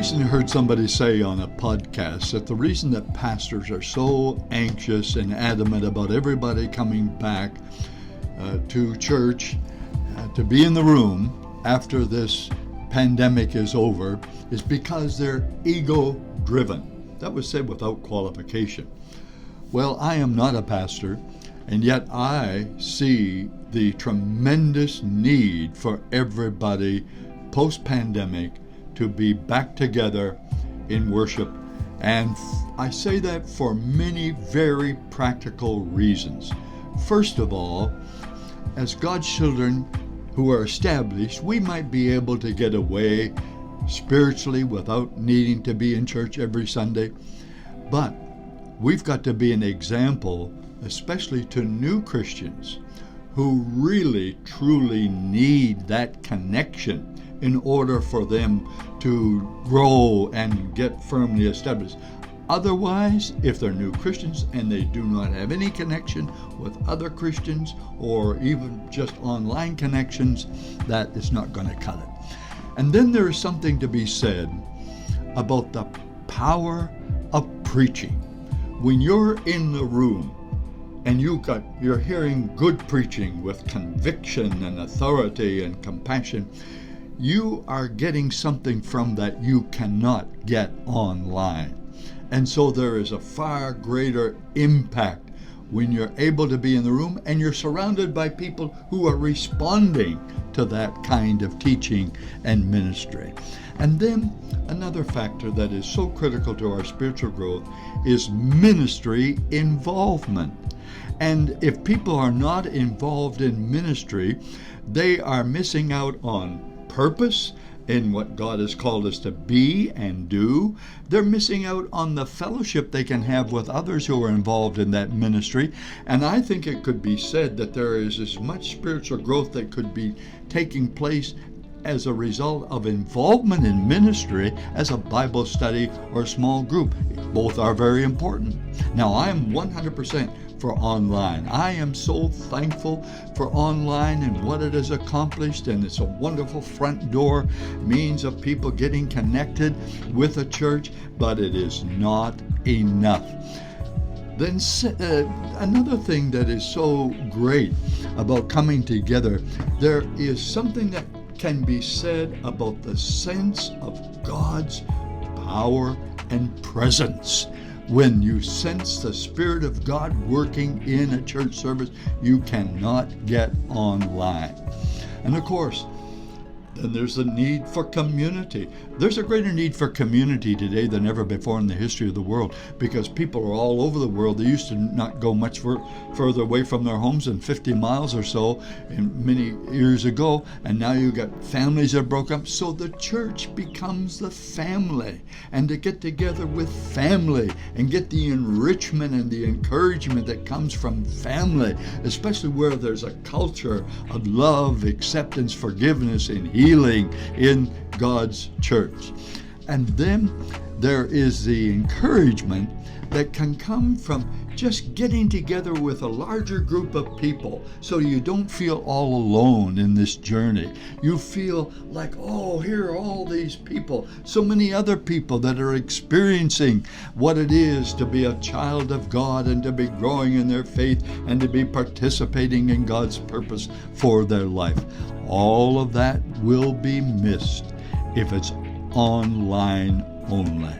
recently heard somebody say on a podcast that the reason that pastors are so anxious and adamant about everybody coming back to church, to be in the room after this pandemic is over, is because they're ego-driven. That was said without qualification. Well, I am not a pastor, and yet I see the tremendous need for everybody post-pandemic to be back together in worship. And I say that for many very practical reasons. First of all, as God's children who are established, we might be able to get away spiritually without needing to be in church every Sunday. But we've got to be an example, especially to new Christians who really, truly need that connection in order for them to grow and get firmly established. Otherwise, if they're new Christians and they do not have any connection with other Christians or even just online connections, that is not going to cut it. And then there is something to be said about the power of preaching. When you're in the room and you're hearing good preaching with conviction and authority and compassion, you are getting something from that you cannot get online. And so there is a far greater impact when you're able to be in the room and you're surrounded by people who are responding to that kind of teaching and ministry. And then another factor that is so critical to our spiritual growth is ministry involvement. And if people are not involved in ministry, they are missing out on purpose in what God has called us to be and do. They're missing out on the fellowship they can have with others who are involved in that ministry. And I think it could be said that there is as much spiritual growth that could be taking place as a result of involvement in ministry as a Bible study or small group. Both are very important. Now, I am 100% for online. I am so thankful for online and what it has accomplished, and it's a wonderful front door means of people getting connected with a church, but it is not enough. Then another thing that is so great about coming together, there is something that can be said about the sense of God's power and presence. When you sense the Spirit of God working in a church service, you cannot get online. And of course, then there's the need for community. There's a greater need for community today than ever before in the history of the world, because people are all over the world. They used to not go much further away from their homes than 50 miles or so many years ago, and now you've got families that are broken up. So the church becomes the family, and to get together with family and get the enrichment and the encouragement that comes from family, especially where there's a culture of love, acceptance, forgiveness, and healing in God's church. And then there is the encouragement that can come from just getting together with a larger group of people, so you don't feel all alone in this journey. You feel like, oh, here are all these people, so many other people that are experiencing what it is to be a child of God and to be growing in their faith and to be participating in God's purpose for their life. All of that will be missed if it's online only.